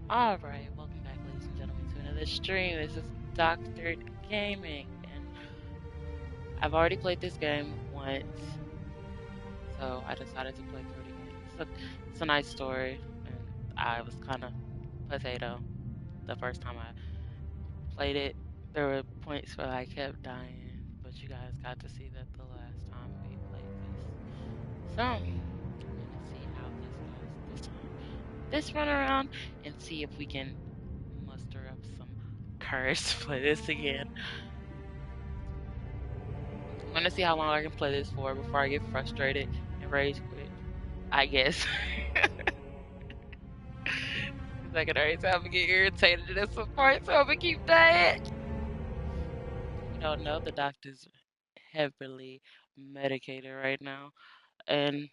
Alright, welcome back, ladies and gentlemen, to another stream. This is Doctored Gaming, and I've already played this game once, so I decided to play through it again. It's a nice story, and I was kind of potato the first time I played it. There were points where I kept dying, but you guys got to see that the last time we played this. So, we're gonna see how this goes this run around, and see if we can muster up some courage to play this again. I'm gonna see how long I can play this for before I get frustrated and rage quit, I guess. Cause I can already tell I'm get irritated at some point, so I'm gonna keep dying. You don't know, the doctor's heavily medicated right now, and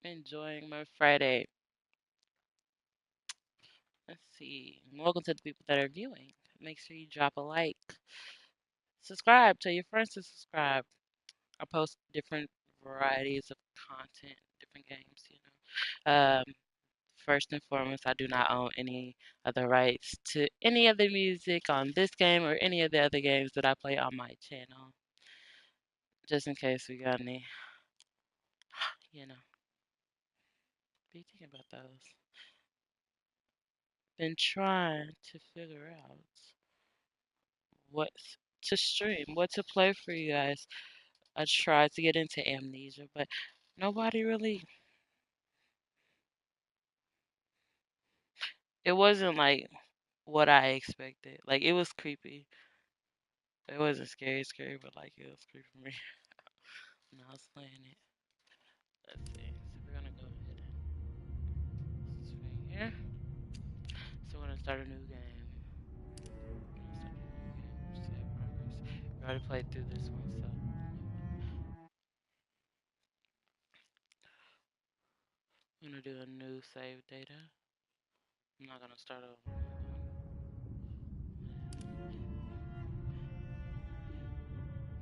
enjoying my Friday. Let's see. Welcome to the people that are viewing. Make sure you drop a like. Subscribe. Tell your friends to subscribe. I post different varieties of content, different games, you know. First and foremost, I do not own any of the rights to any of the music on this game or any of the other games that I play on my channel. Just in case we got any, you know, be thinking about those. Been trying to figure out what to stream, what to play for you guys. I tried to get into Amnesia, but nobody really. It wasn't like what I expected. Like it was creepy. It wasn't scary, but like it was creepy for me when I was playing it. Let's see. So we're gonna go ahead and swing here. So we're gonna start a new game. Save progress. We already played through this one, so I'm gonna do a new save data. I'm not gonna start over.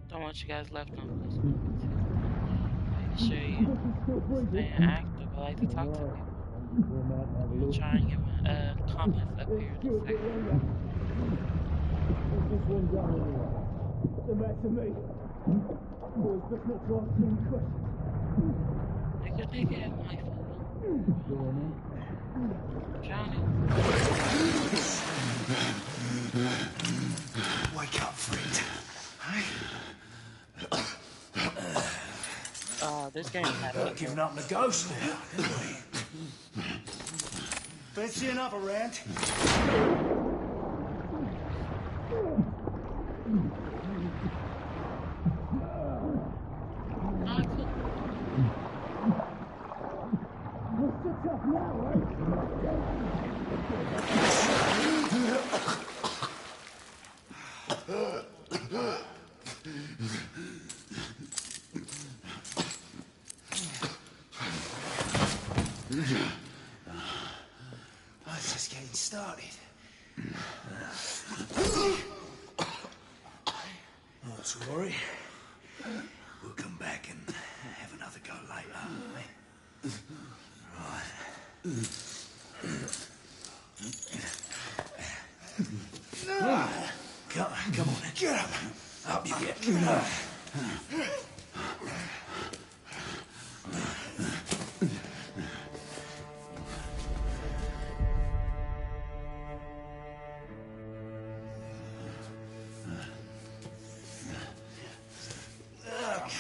Don't want you guys left on this one. Make sure you stay active. I like to talk to people. I'm gonna try and get my comments up here in a second. Come back to me. Boys, let's not try to think quick. Nigga, my phone. Johnny. Wake up, friend. Hey? Oh, this game had Giving up on the ghost now, didn't we? Fancy another round? Oh, it's just getting started. Not to worry. We'll come back and have another go later, eh? Right. Come on, get up. Up you get.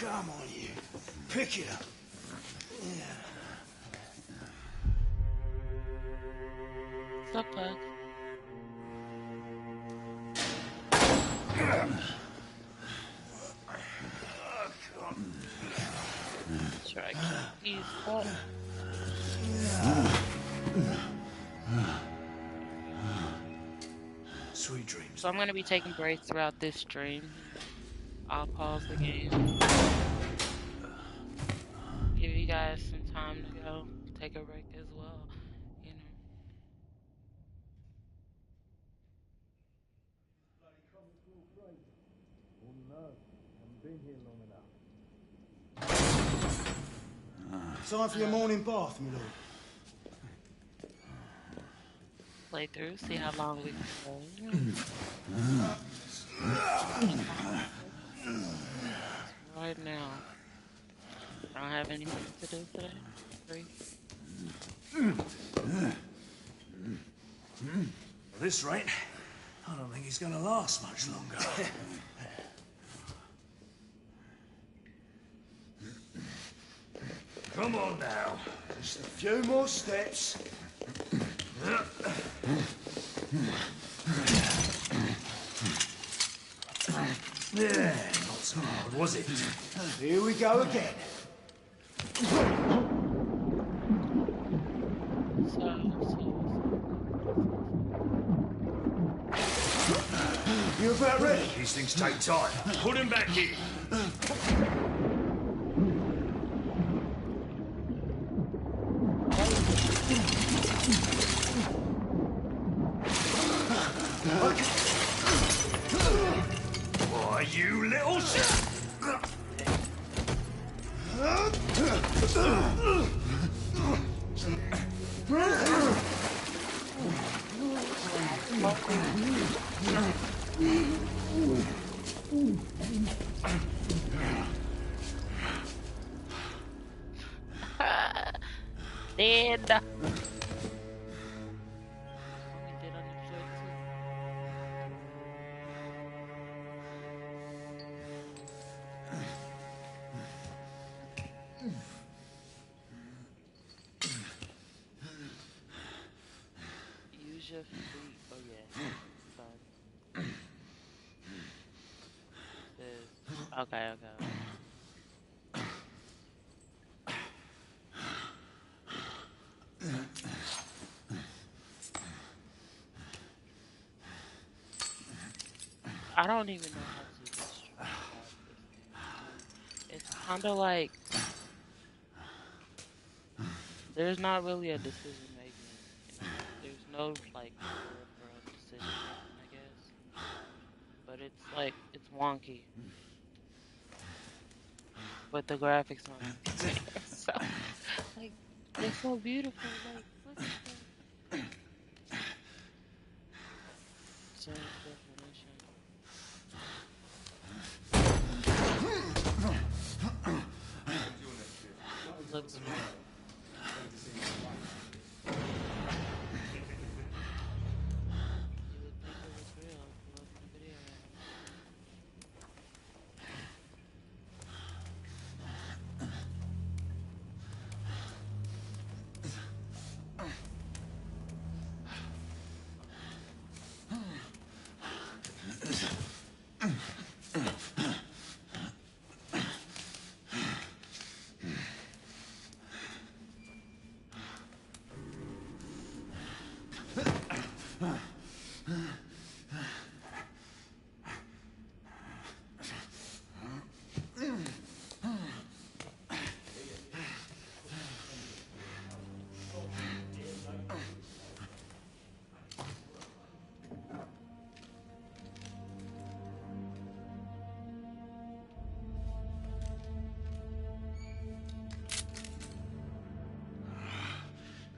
Come on, you. Pick it up. What's up, Pug? Try to keep these up. Sweet dreams. So I'm going to be taking breaks throughout this stream. I'll pause the game. Give you guys some time to go take a break as well, you know. Time for your morning bath, my lord. playthrough, see how long we can go. Right now. I don't have anything to do today. Free. At this rate, I don't think he's gonna last much longer. Come on now. Just a few more steps. Yeah, not so hard, was it? Here we go again. You about ready? These things take time. Put him back in. Why, you little shit! Dead. Use your feet. Oh yeah. Fine. Okay, okay. I don't even know how to describe this. It's kind of like there's not really a decision making. There's no like peripheral decision making, I guess. But it's like it's wonky. But the graphics are so like they're so beautiful. Like look at that. Change definition. It looks real. You would think it was real if it wasn't a video game.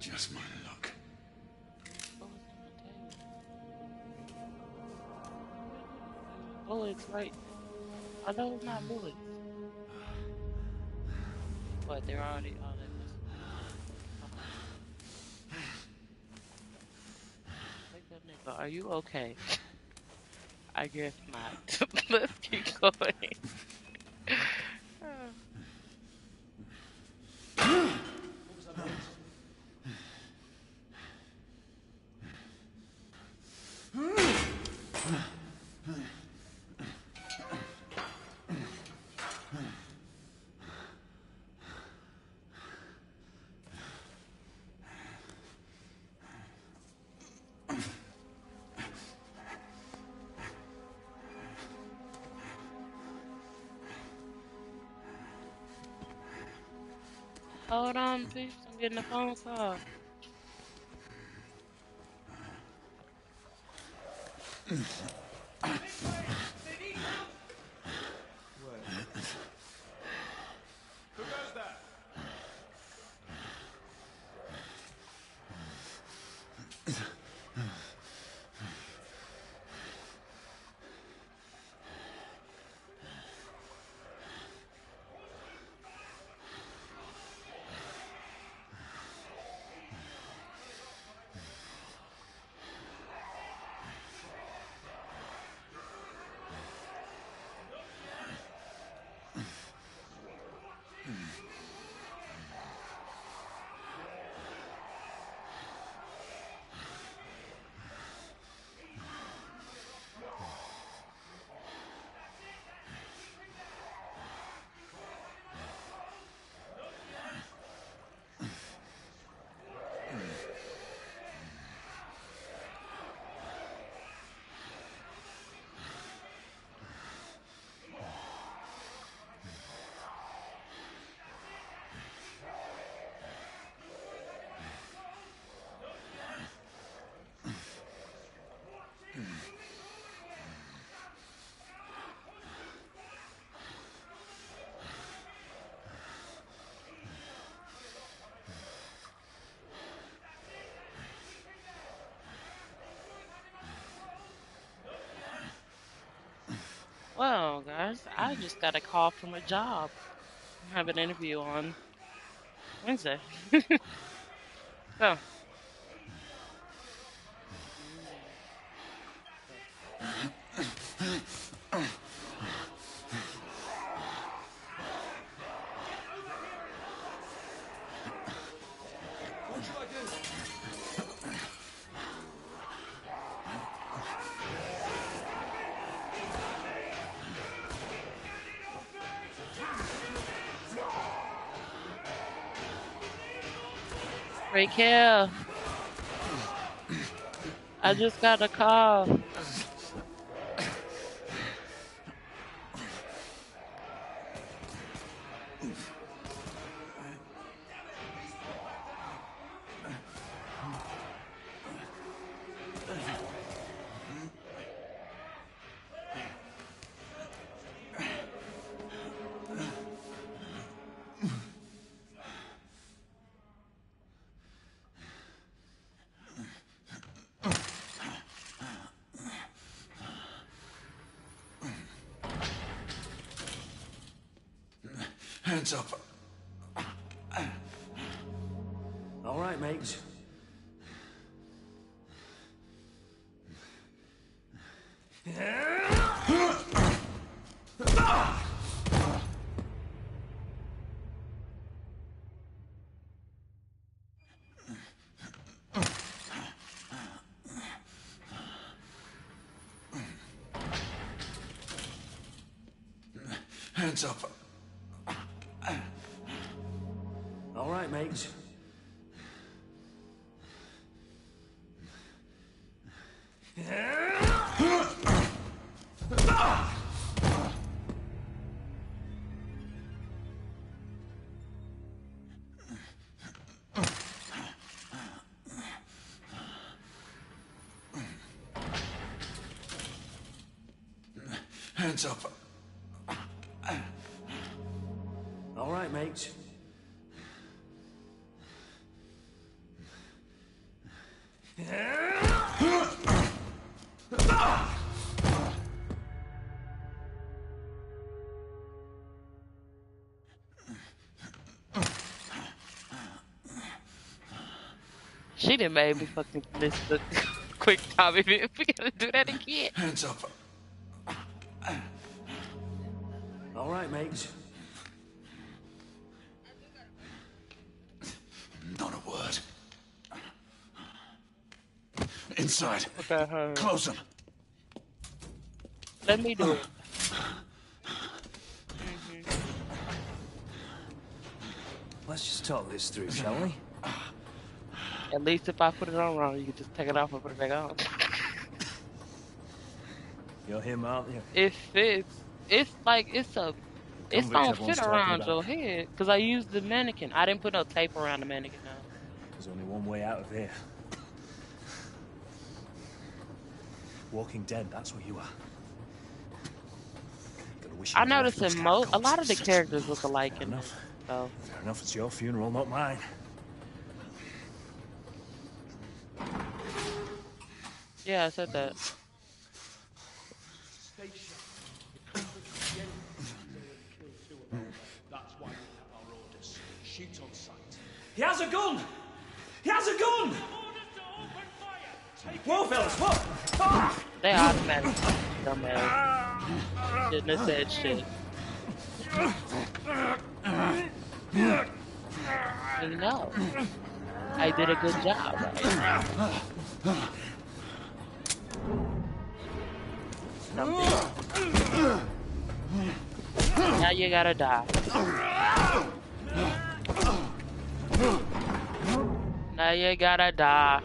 Just my luck. What was on the table? Bullets, right? Are those not bullets? But they're already. Oh, they must. Take that nigga. Are you okay? I guess not. Let's keep going. Hold on, please. I'm getting a phone call. Who does that? I just got a call from a job. I have an interview on Wednesday. So, What shall I do? Raquel, I just got a call. Hands up. All right, mates. Hands up. All right, mates. Hands up. All right, mates. She done made me fucking miss the quick time event. We gotta do that again. Hands up. All right, mates. Not a word. Inside. Okay, Close them. let me do it. Let's just talk this through, shall we? At least if I put it on wrong, you can just take it off and put it back on. You're him, aren't you? It fits. It's like it don't everyone's fit talking around about. your head because I used the mannequin. I didn't put no tape around the mannequin. No. There's only one way out of here. Walking Dead, that's what you are. Gonna wish you I were noticed left in those a lot of the catcalls. characters look alike Fair in it. enough. So Fair enough, it's your funeral, not mine. yeah, I said that. That's why we have our orders. Shoot on sight. He has a gun! He has a gun! Whoa, fellas, what? Ah! They automatic dumbass. Shouldn't have said shit. You know, I did a good job, right? Something. Now you gotta die. Now you gotta die.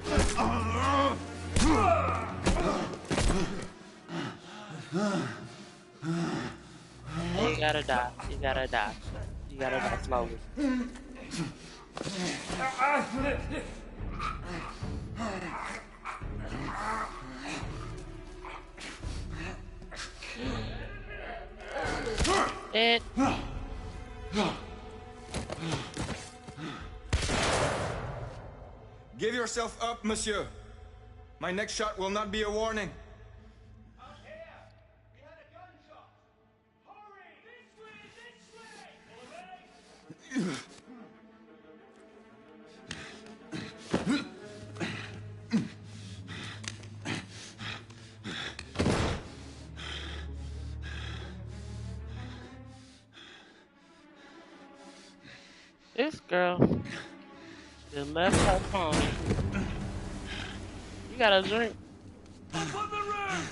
You gotta die. You gotta die. You gotta die slowly. It. Give yourself up, monsieur. My next shot will not be a warning. Out here! We had a gunshot! Hurry! This girl just left her phone. You got a drink? Up on the roof!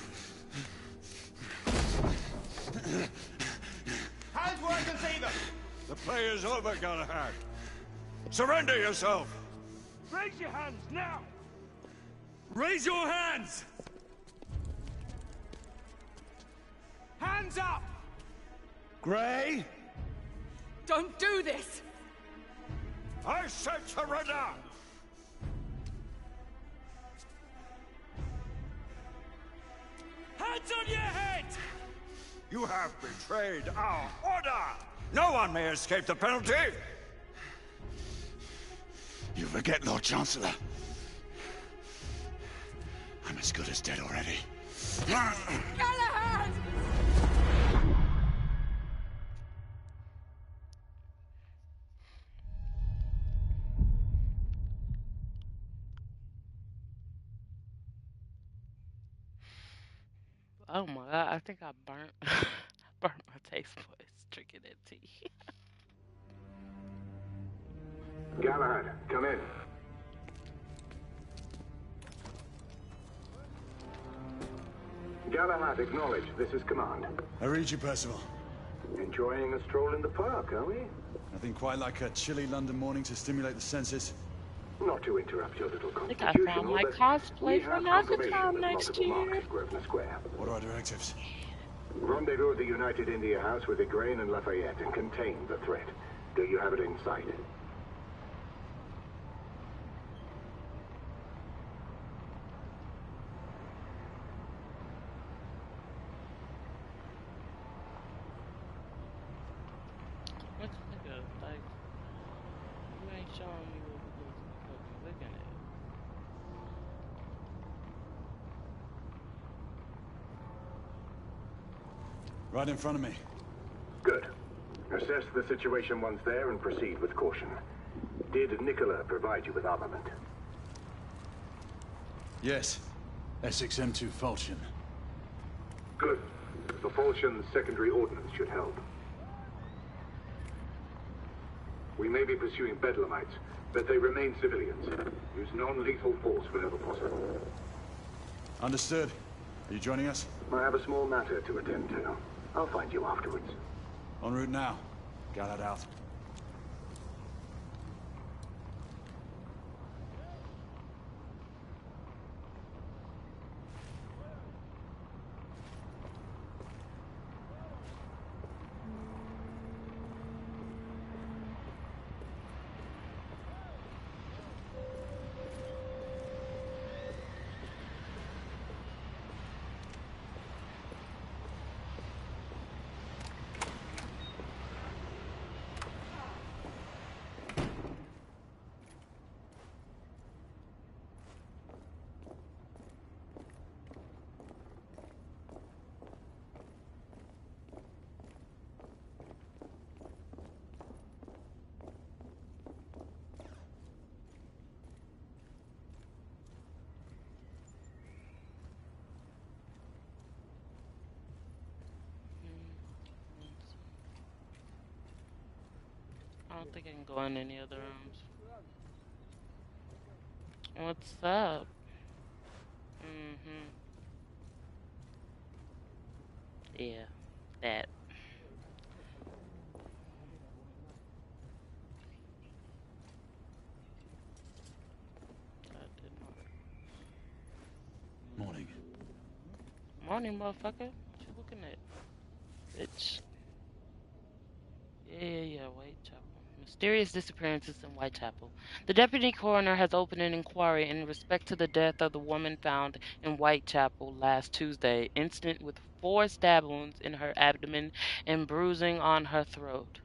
Hands where I can see them! The play is over, Galahad. Surrender yourself! Raise your hands, now! Raise your hands! Hands up! Gray? Don't do this! I said surrender! Hands on your head! You have betrayed our order! No one may escape the penalty! You forget, Lord Chancellor. I'm as good as dead already. Galahad! Oh my god, I think I burnt burnt my taste buds drinking that tea. Galahad, come in. Galahad, acknowledge. This is command. I read you, Percival. Enjoying a stroll in the park, are we? Nothing quite like a chilly London morning to stimulate the senses. Not to interrupt your little I think I constitutional, found my but cosplay we for have Nazca confirmation Town that next multiple year. marks at Grosvenor Square. What are our directives? Rendezvous at the United India House with Igraine and Lafayette and contain the threat. Do you have it in sight? What nigga? Like, you ain't showing me what we're fucking looking at. Right in front of me. Good. Assess the situation once there and proceed with caution. Did Nicola provide you with armament? Yes. Essex M2 Falchion. Good. The Falchion's secondary ordnance should help. We may be pursuing Bedlamites, but they remain civilians. Use non-lethal force whenever possible. Understood. Are you joining us? I have a small matter to attend to. I'll find you afterwards. En route now. Galahad out. I don't think I can go in any other rooms. What's up? Yeah, that. That didn't work. Morning. Morning, motherfucker. What you looking at? Bitch. Yeah, Whitechapel. Mysterious disappearances in Whitechapel. The deputy coroner has opened an inquiry in respect to the death of the woman found in Whitechapel last Tuesday, incident with 4 stab wounds in her abdomen and bruising on her throat.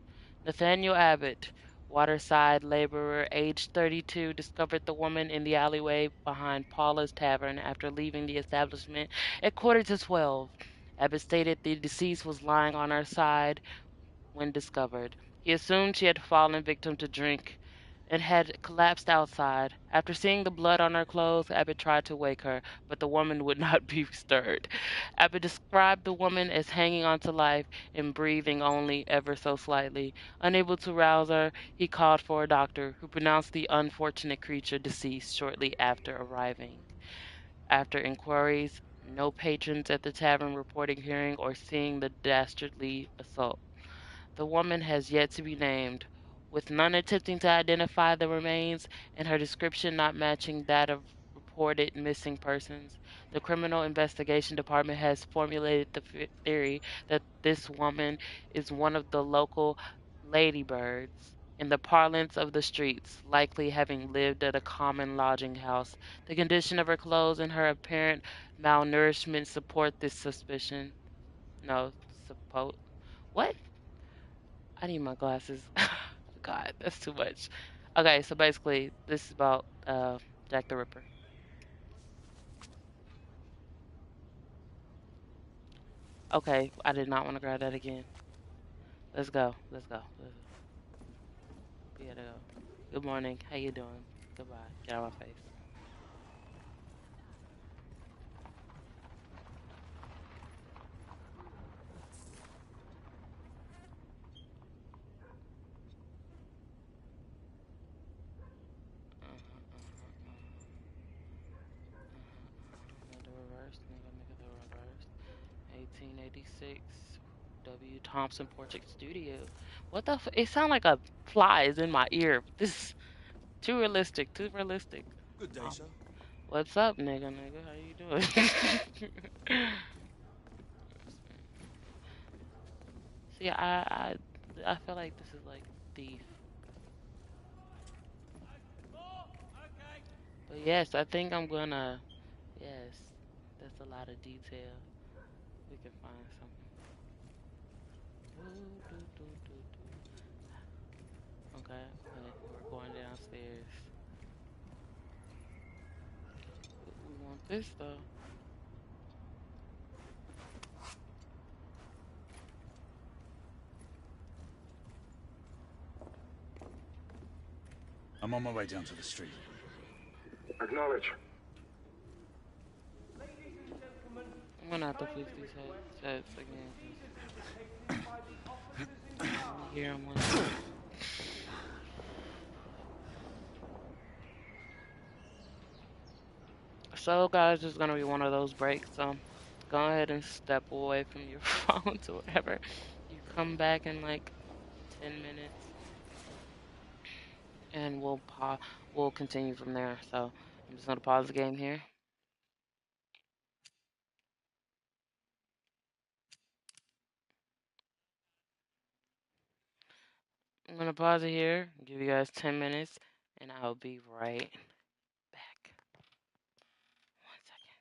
Nathaniel Abbott, waterside laborer, aged 32, discovered the woman in the alleyway behind Paula's Tavern after leaving the establishment at 11:45. Abbott stated the deceased was lying on her side when discovered. He assumed she had fallen victim to drink and had collapsed outside. After seeing the blood on her clothes, Abbott tried to wake her, but the woman would not be stirred. Abbott described the woman as hanging on to life and breathing only ever so slightly. Unable to rouse her, he called for a doctor, who pronounced the unfortunate creature deceased shortly after arriving. After inquiries, no patrons at the tavern reporting hearing or seeing the dastardly assault. The woman has yet to be named, with none attempting to identify the remains and her description not matching that of reported missing persons. The Criminal Investigation Department has formulated the theory that this woman is one of the local ladybirds, in the parlance of the streets, likely having lived at a common lodging house. The condition of her clothes and her apparent malnourishment support this suspicion. No, suppose. What? I need my glasses. God, that's too much. Okay, so basically, this is about Jack the Ripper. Okay, I did not want to grab that again. Let's go. Let's go. Let's go. We gotta go. Good morning. How you doing? Goodbye. Get out of my face. The reverse. Nigga, the reverse. 1886. W. Thompson Portrait Studio. What the? It sound like a fly is in my ear. This is too realistic. Too realistic. Good day, sir. What's up, nigga? How you doing? See, I feel like this is like Thief. But yes, I think I'm gonna. Yes, that's a lot of detail. We can find something. Okay, we're going downstairs. We want this though. I'm on my way down to the street. Acknowledge. I'm gonna have to fix these headsets again. Here I'm on. So guys, this is gonna be one of those breaks, so go ahead and step away from your phones or whatever. You come back in like 10 minutes and we'll continue from there. So I'm just gonna pause the game here. I'm gonna pause it here, give you guys 10 minutes, and I'll be right back. 1 second.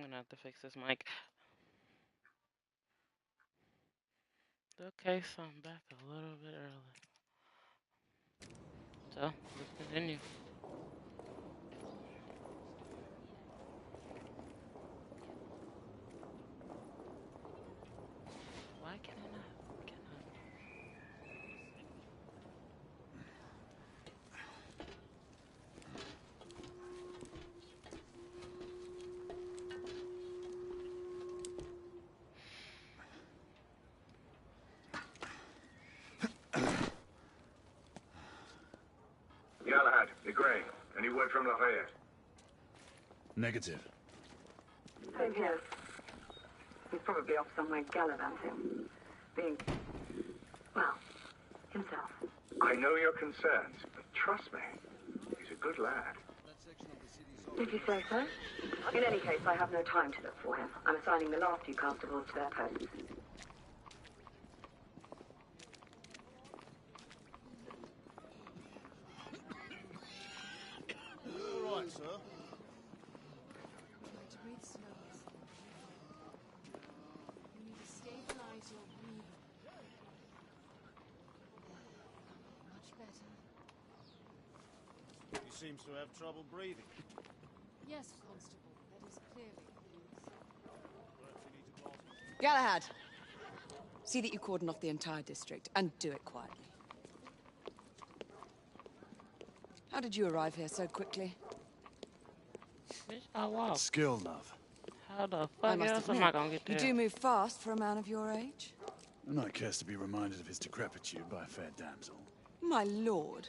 gonna have to fix this mic. Okay, so I'm back a little bit early. So, let's continue. Why can I not? Galahad, Gray, any word from Lafayette? Negative. Same here. He's probably off somewhere gallivanting. Being, well, himself. I know your concerns, but trust me, he's a good lad. If you say so. In any case, I have no time to look for him. I'm assigning the last few constables to their posts. All right, sir. Try to breathe slowly. You need to stabilize your breathing. Much better. He seems to have trouble breathing. Yes, Constable. That is clearly the Galahad, see that you cordon off the entire district, and do it quietly. How did you arrive here so quickly? Bitch, I walk. Skill, love. How the I fuck must else am admit, I gonna get there? you do move fast for a man of your age. No knight cares to be reminded of his decrepitude by a fair damsel. My lord,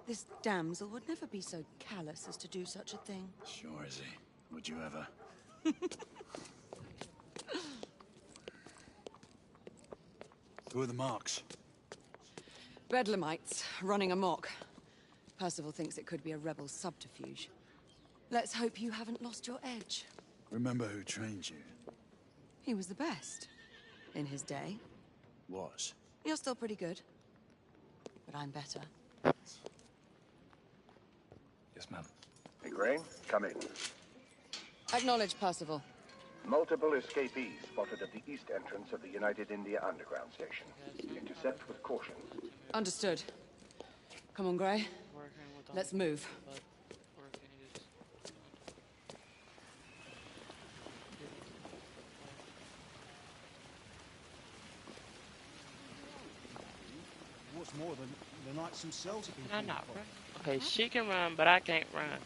this damsel would never be so callous as to do such a thing. Sure is he. Would you ever? Who are the marks? Bedlamites, running amok. Percival thinks it could be a rebel subterfuge. Let's hope you haven't lost your edge. Remember who trained you? He was the best. In his day. Was. You're still pretty good. But I'm better. Yes, ma'am. Gray, come in. Acknowledge, Percival. Multiple escapees spotted at the east entrance of the United India Underground Station. Intercept with caution. Understood. Come on, Gray. Let's move. What's more, the knights themselves have been... Can I not run? Okay, she can run, but I can't run.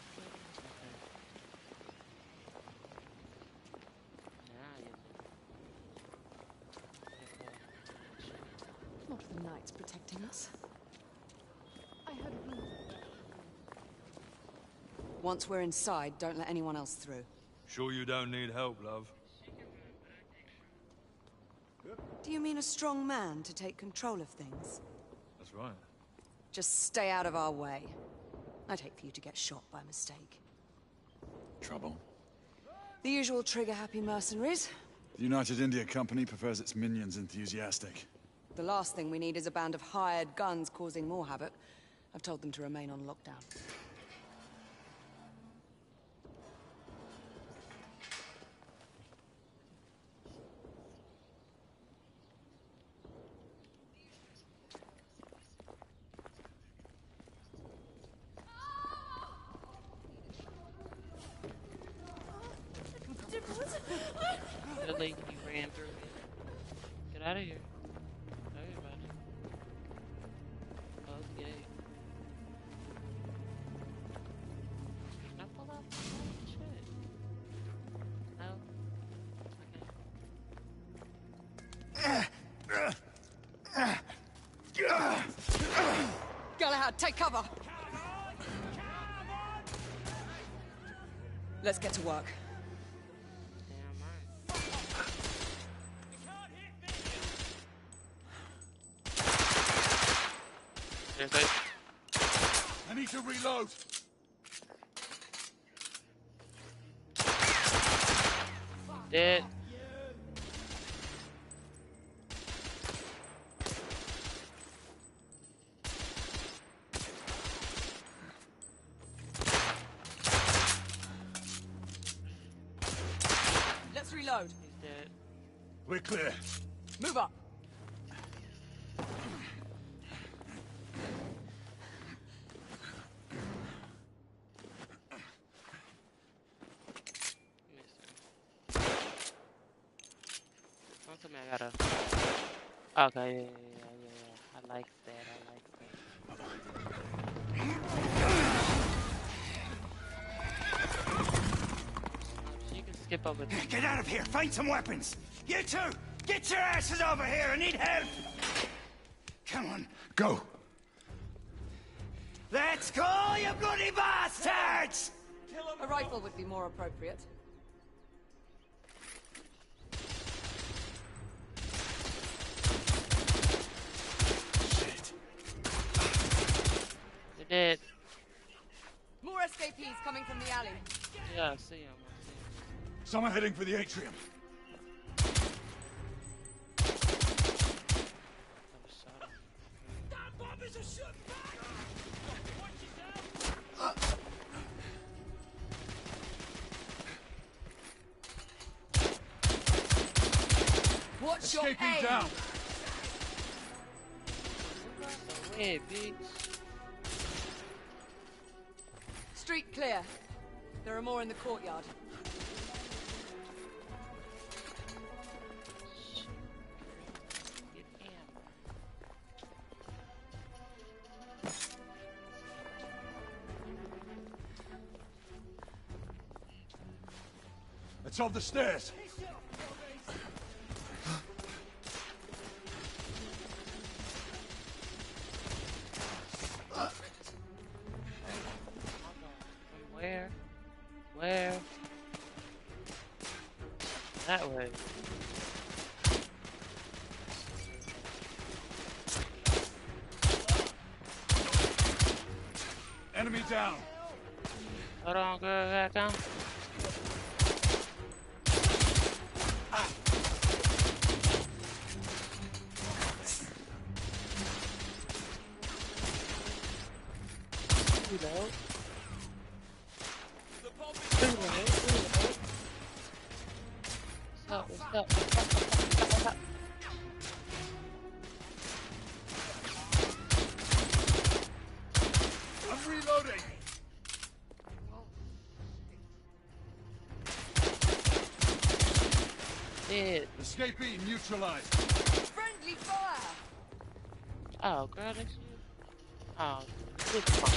Not the knights protecting us. I heard a rumor. Once we're inside, don't let anyone else through. Sure you don't need help, love? Do you mean a strong man to take control of things? That's right. Just stay out of our way. I'd hate for you to get shot by mistake. Trouble? The usual trigger-happy mercenaries. The United India Company prefers its minions enthusiastic. The last thing we need is a band of hired guns causing more havoc. I've told them to remain on lockdown. Really, you ran through me. Get out of here. Everybody. Close the gate. Can I pull out the shit? No? Okay. Galahad, take cover! Let's get to work. I need to reload! Dead. We're clear. Move up. Don't tell me I gotta. Okay, yeah. I like that. She can skip over. Get out of here! Find some weapons! You two! Get your asses over here! I need help! Come on. Go! Let's go, you bloody bastards! A rifle would be more appropriate. Shit. They're dead. More escapees coming from the alley. Yeah, I see him. Someone heading for the atrium. Watch your Escaping aim. down. Hey, bitch. Street clear. There are more in the courtyard. Get him. It's off the stairs. Where? Where? That way. Enemy down. Hold on, girl, back on. Reload. What's up? I'm reloading. Dead. Escapee neutralized. Friendly fire. Oh, girl, that's you. Oh, good fuck.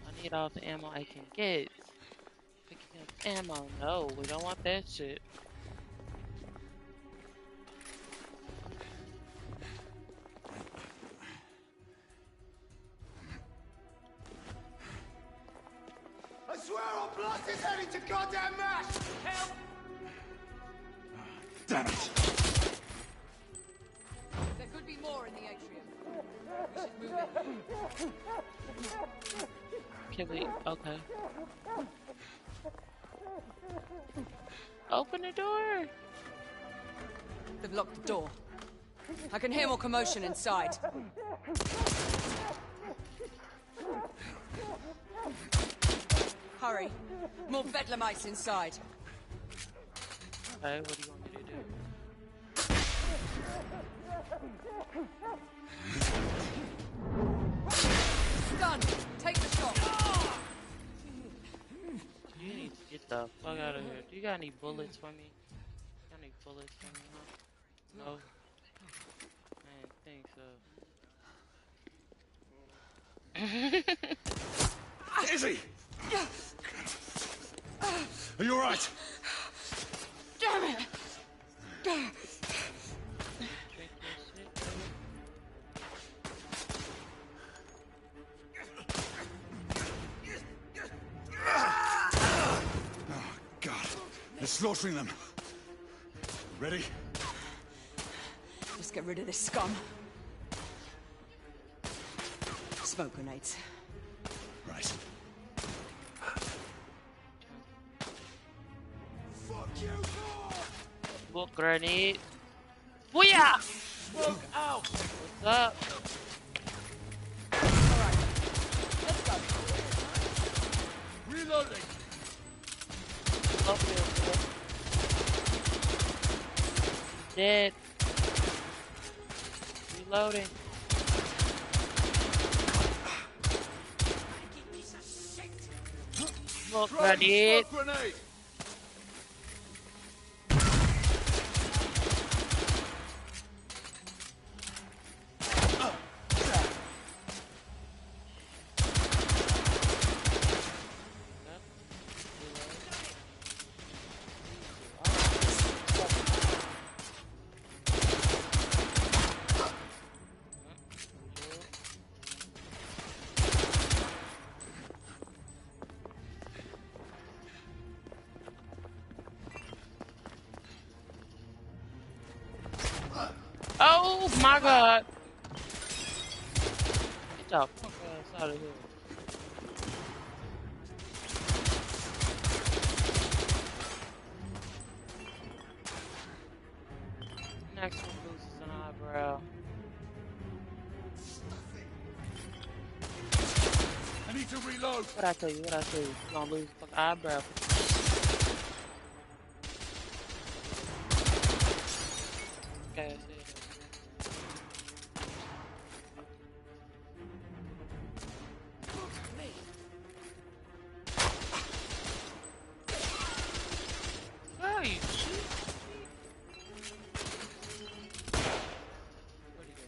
I need all the ammo I can get. Picking up ammo. No, we don't want that shit. I swear I'll blast his head into goddamn mash! Help! Damn it. There could be more in the atrium. We should move in. Can we? Okay. Open the door. They've locked the door. I can hear more commotion inside. Hurry. More bedlamites inside. Okay, what do you want me to do? Done. Take the shot. You need to get the fuck out of here. Do you got any bullets for me? Got any bullets for me, huh? No. I didn't think so. Izzy! Are you alright? Damn it! Drink this shit, baby. Oh, God. They're slaughtering them. Ready? Just get rid of this scum. Smoke grenades. Right. Fuck you, God! Smoke grenade. Booyah! Smoke out! What's up? dead. Reloading. Smoke grenade. Smoke grenade. Oh my god. Get the fuck ass out of here. Next one loses an eyebrow. I need to reload. What I tell you? What I tell you? You gonna lose fucking eyebrow. Okay, I see it. Oh, you shit. Where'd he go?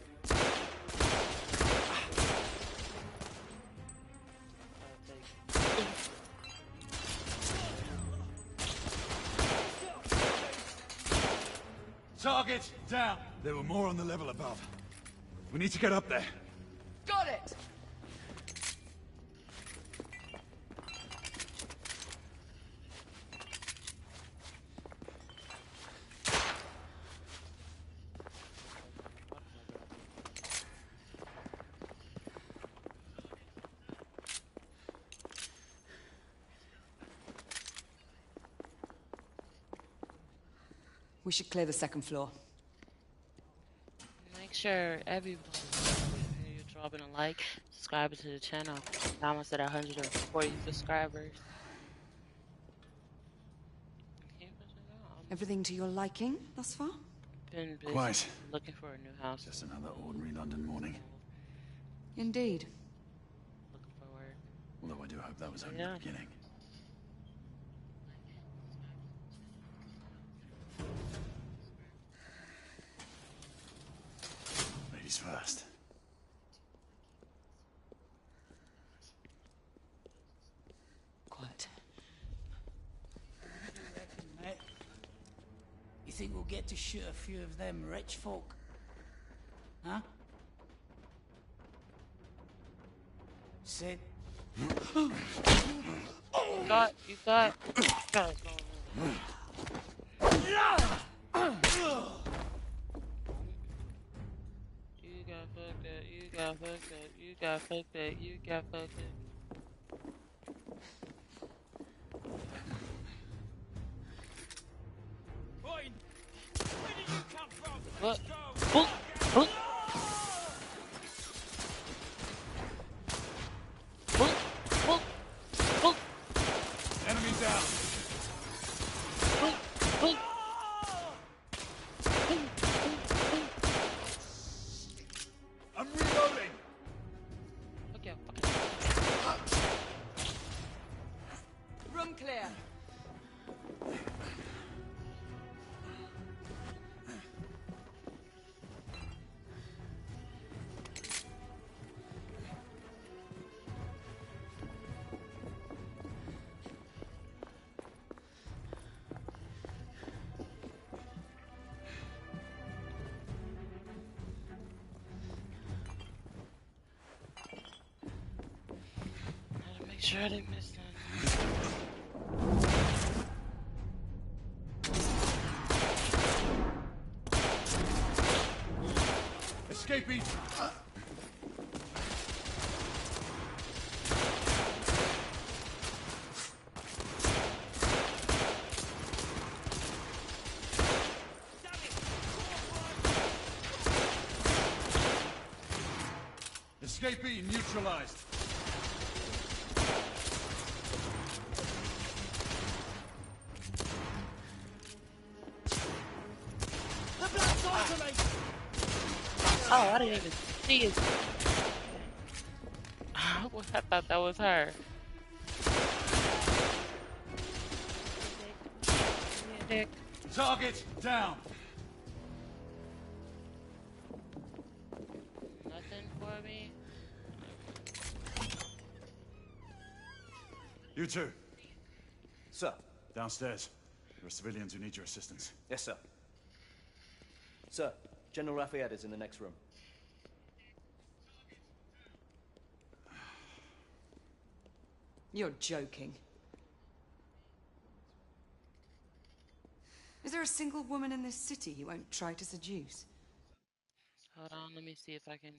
Target down. There were more on the level above. We need to get up there. Got it! We should clear the second floor. Make sure everybody you're dropping a like, subscribing to the channel. I'm almost at 140 subscribers. Everything to your liking thus far? Been busy Quite. looking for a new house. Just another ordinary London morning. Indeed. Looking for work. Although I do hope that was only Yeah. the beginning. Ladies first. Quiet. Mate, you think we'll get to shoot a few of them rich folk? Huh? Sid? You got. You got fucked up. Boy, where did you come from? What? Let's go. Enemy down. I'm reloading. Okay, Room clear. make sure I didn't miss that. Escaping. Escapee neutralized. The blood Oh, I didn't even see his. I thought that was her. Dick. Target down. Nothing for me. You two. Sir. Downstairs. There are civilians who need your assistance. Yes, sir. Sir, General Lafayette is in the next room. You're joking. Is there a single woman in this city you won't try to seduce? Hold on, let me see if I can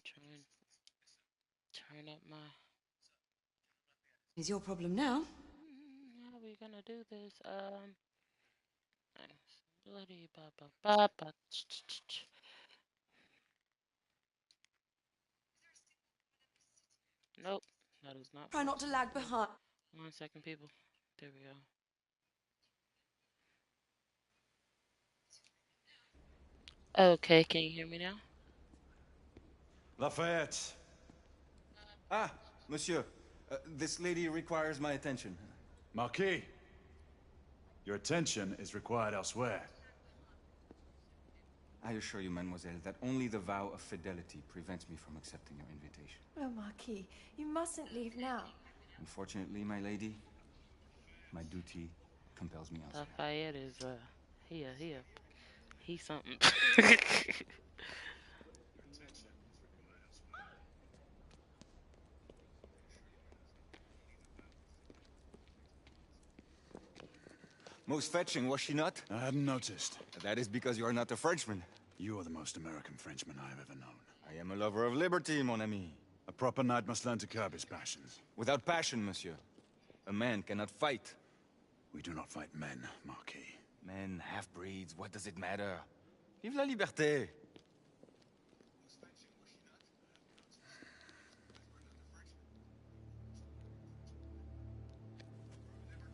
turn up my. Is your problem now? How are we gonna do this? Bloody ba ba ba ba. Nope, that is not. Try not to lag behind. 1 second, people. There we go. Okay, can you hear me now? Lafayette. Ah, monsieur. This lady requires my attention. Marquis. Your attention is required elsewhere. I assure you, mademoiselle, that only the vow of fidelity prevents me from accepting your invitation. Oh, Marquis, you mustn't leave now. Unfortunately, my lady, my duty compels me elsewhere. Lafayette is, he's something. Most fetching, was she not? I hadn't noticed. That is because you are not a Frenchman. You are the most American Frenchman I have ever known. I am a lover of liberty, mon ami. A proper knight must learn to curb his passions. Without passion, monsieur, a man cannot fight. We do not fight men, Marquis. Men, half-breeds, what does it matter? Vive la liberté!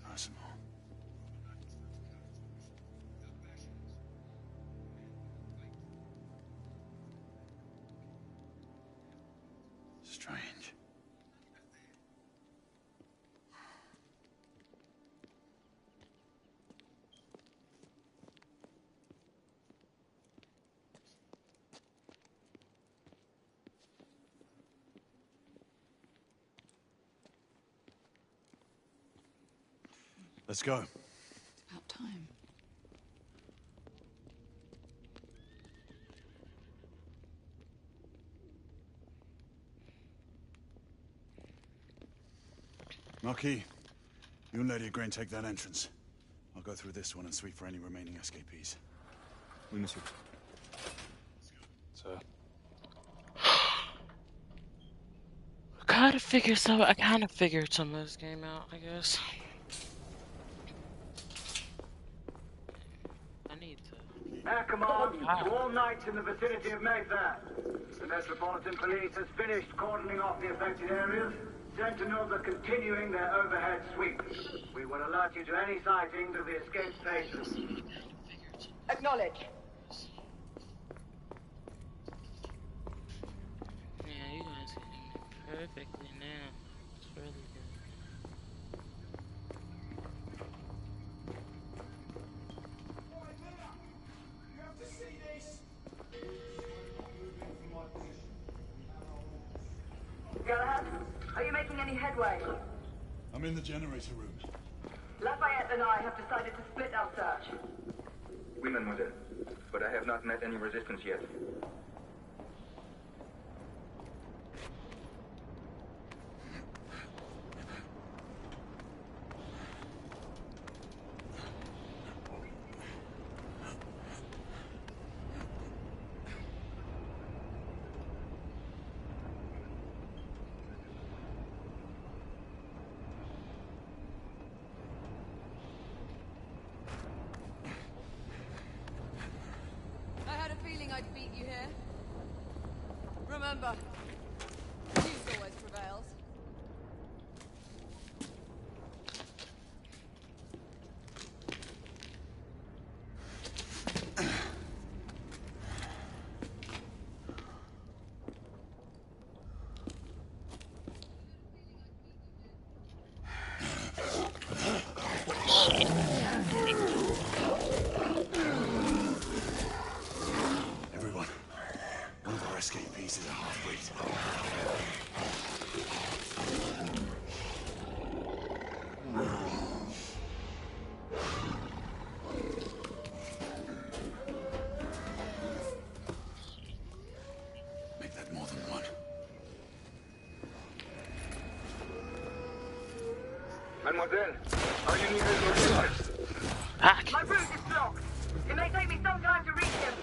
Personal. Strange. Let's go. It's about time. Marquis, you and Lady Grain take that entrance. I'll go through this one and sweep for any remaining escapees. Oui, monsieur. Sir. I kind of figured some of this game out, I guess. I need to. Air command to all knights in the vicinity of Mayfair. The Metropolitan Police has finished cordoning off the affected areas. Sentinels are continuing their overhead sweep. We will alert you to any sightings of the escaped patients. Acknowledge. Yeah, you guys can hear me perfectly now. It's really good. Galahad, are you making any headway? I'm in the generator room. Lafayette and I have decided to split our search. Oui, mademoiselle. But I have not met any resistance yet. I had a feeling I'd beat you here. Remember, news always prevails. Everyone, one of our escapees is a half-breed. Make that more than one. Mademoiselle, are you near his location? My route is blocked. It may take me some time to reach him.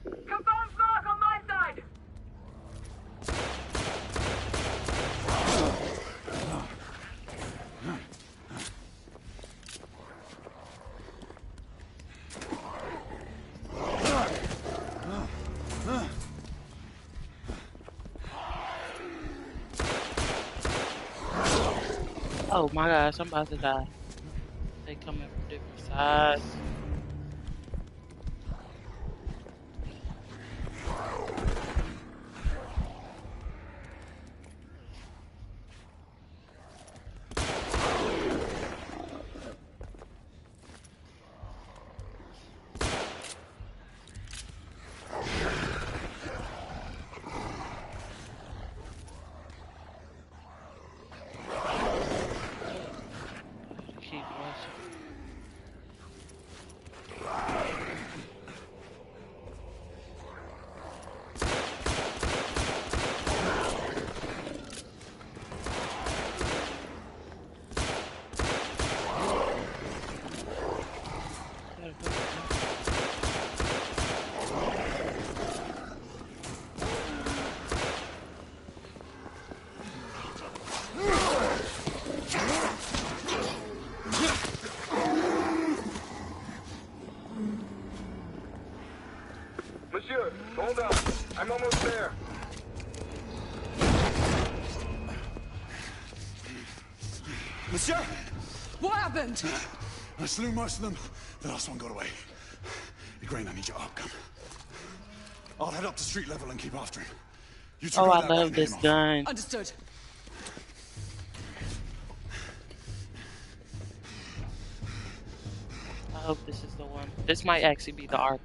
Confirmed mark on my side. Oh my gosh, I'm about to die. They coming from different sides. Keep watching. Monsieur, hold on. I'm almost there. Monsieur! What happened? I slew most of them. The last one got away. Igraine, I need your arc gun. I'll head up to street level and keep after him. You two Oh, go I that way love and head this him off. gun. Understood. I hope this is the one. This might actually be the arc.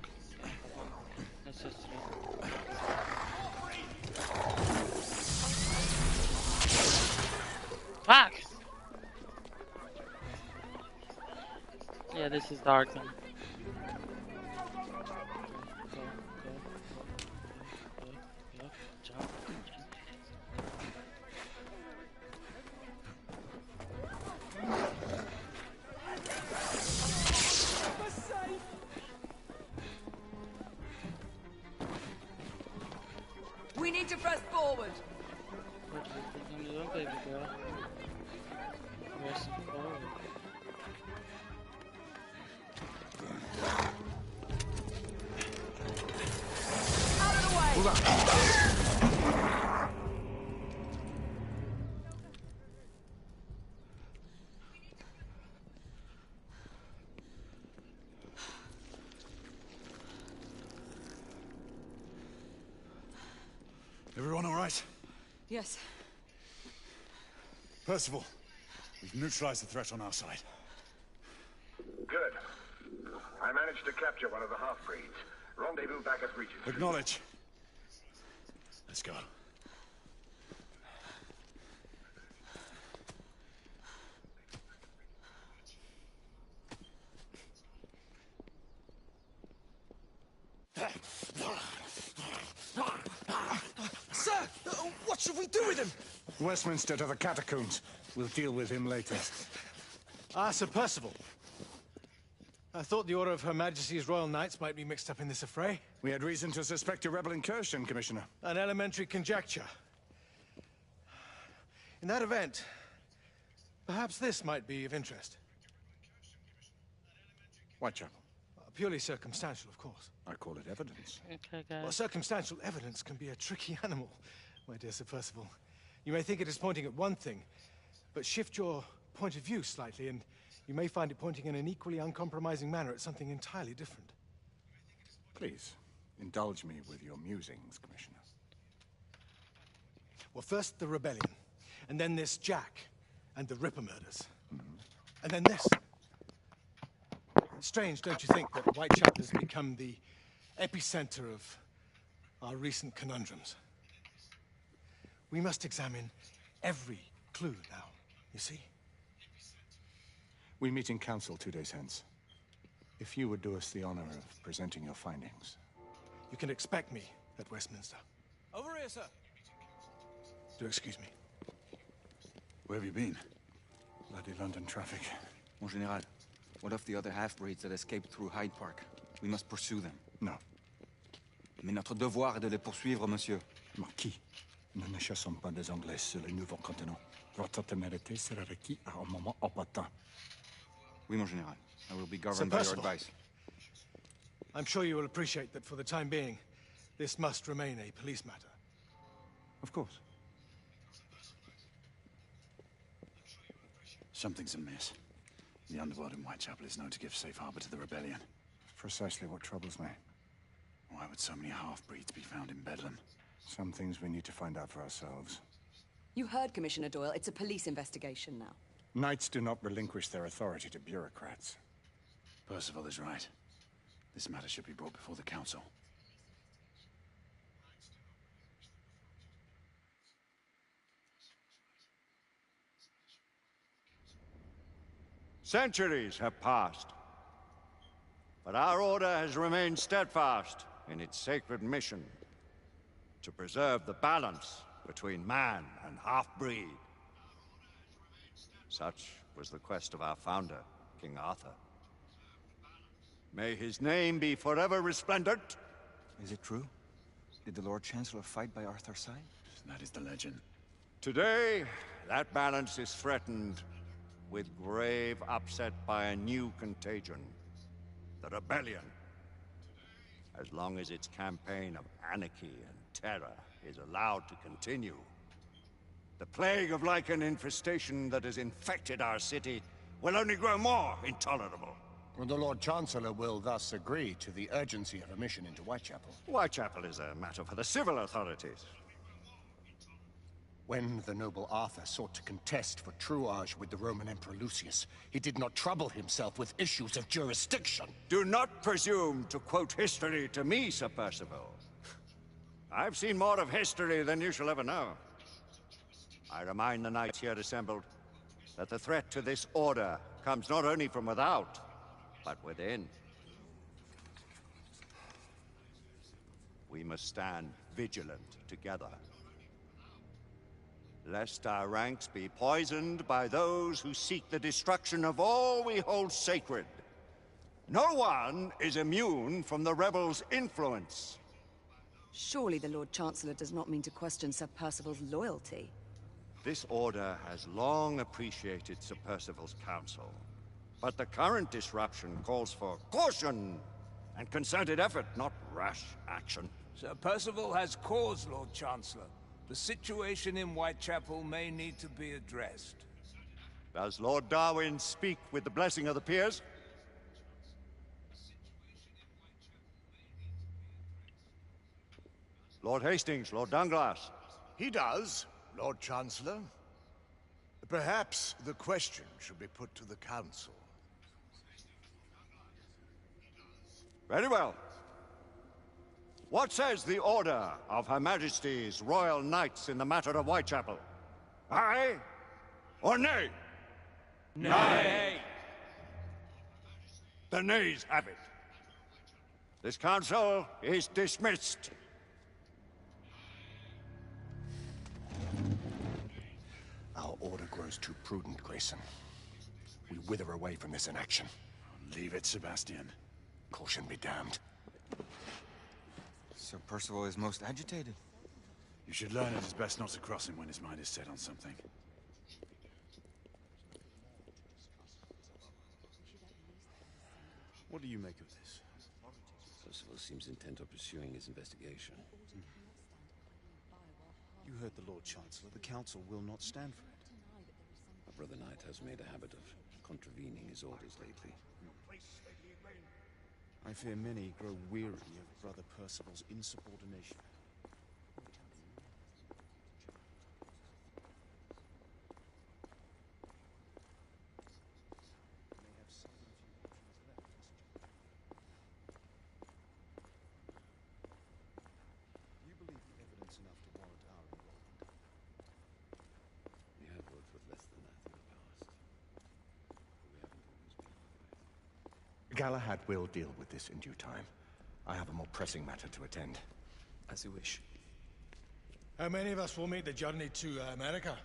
Let's just see. Fuck! Yeah, this is the arc gun. Go, jump. We need to press forward. What do you think I'm doing, baby girl? Pressing forward. Out of the way. Everyone all right? Yes. Percival, we've neutralized the threat on our side. Good. I managed to capture one of the half-breeds. Rendezvous back at Regis. Acknowledge. Let's go. Sir! What should we do with him? Westminster to the catacombs. We'll deal with him later. Ah, Sir Percival. I thought the Order of Her Majesty's Royal Knights might be mixed up in this affray. We had reason to suspect a rebel incursion, Commissioner. An elementary conjecture. In that event, perhaps this might be of interest. Whitechapel. Purely circumstantial, of course. I call it evidence. Okay, guys. Well, circumstantial evidence can be a tricky animal, my dear Sir Percival. You may think it is pointing at one thing, but shift your point of view slightly, and you may find it pointing in an equally uncompromising manner at something entirely different. Please, indulge me with your musings, Commissioner. Well, first the rebellion, and then this Jack, and the Ripper murders. And then this. It's strange, don't you think, that Whitechapel has become the epicenter of our recent conundrums? We must examine every clue now, you see? We meet in council 2 days hence. If you would do us the honor of presenting your findings. You can expect me at Westminster. Over here, sir. Do excuse me. Where have you been? Bloody London traffic. Mon Général, what of the other half-breeds that escaped through Hyde Park? We must pursue them. No. Mais notre devoir est de les poursuivre, monsieur. Marquis, nous ne chassons pas des Anglais sur le nouveau continent. Votre témérité sera requis à un moment opportun. Oui, mon Général. I will be governed by your advice. I'm sure you will appreciate that for the time being, this must remain a police matter. Of course. Something's amiss. The underworld in Whitechapel is known to give safe harbor to the rebellion. Precisely what troubles me. Why would so many half-breeds be found in Bedlam? Some things we need to find out for ourselves. You heard Commissioner Doyle. It's a police investigation now. Knights do not relinquish their authority to bureaucrats. Percival is right. This matter should be brought before the council. Centuries have passed, but our order has remained steadfast in its sacred mission to preserve the balance between man and half-breed. Such was the quest of our founder, King Arthur. May his name be forever resplendent. Is it true? Did the Lord Chancellor fight by Arthur's side? That is the legend. Today, that balance is threatened with grave upset by a new contagion, the rebellion. As long as its campaign of anarchy and terror is allowed to continue, the plague of Lycan infestation that has infected our city will only grow more intolerable. Well, the Lord Chancellor will thus agree to the urgency of a mission into Whitechapel. Whitechapel is a matter for the civil authorities. When the noble Arthur sought to contest for truage with the Roman Emperor Lucius, he did not trouble himself with issues of jurisdiction. Do not presume to quote history to me, Sir Percival. I've seen more of history than you shall ever know. I remind the knights here assembled that the threat to this order comes not only from without, but within. We must stand vigilant together, lest our ranks be poisoned by those who seek the destruction of all we hold sacred. No one is immune from the rebels' influence. Surely the Lord Chancellor does not mean to question Sir Percival's loyalty. This order has long appreciated Sir Percival's counsel, but the current disruption calls for caution and concerted effort, not rash action. Sir Percival has cause, Lord Chancellor. The situation in Whitechapel may need to be addressed. Does Lord Darwin speak with the blessing of the peers? Lord Hastings, Lord Dunglass. He does, Lord Chancellor. Perhaps the question should be put to the Council. Very well. What says the Order of Her Majesty's Royal Knights in the matter of Whitechapel? Aye or nay? Nay. The nays have it. This council is dismissed. Our order grows too prudent, Grayson. We wither away from this inaction. Leave it, Sebastian. Caution be damned. Sir Percival is most agitated. You should learn it is best not to cross him when his mind is set on something. What do you make of this? seems intent on pursuing his investigation. You heard the Lord Chancellor. The Council will not stand for it. My brother Knight has made a habit of contravening his orders lately. I fear many grow weary of Brother Percival's insubordination. You believe the evidence enough to warrant our involvement? We have worked with less than that in the past. But we haven't always been right. Galahad will deal with this in due time. I have a more pressing matter to attend. As you wish. How many of us will make the journey to America?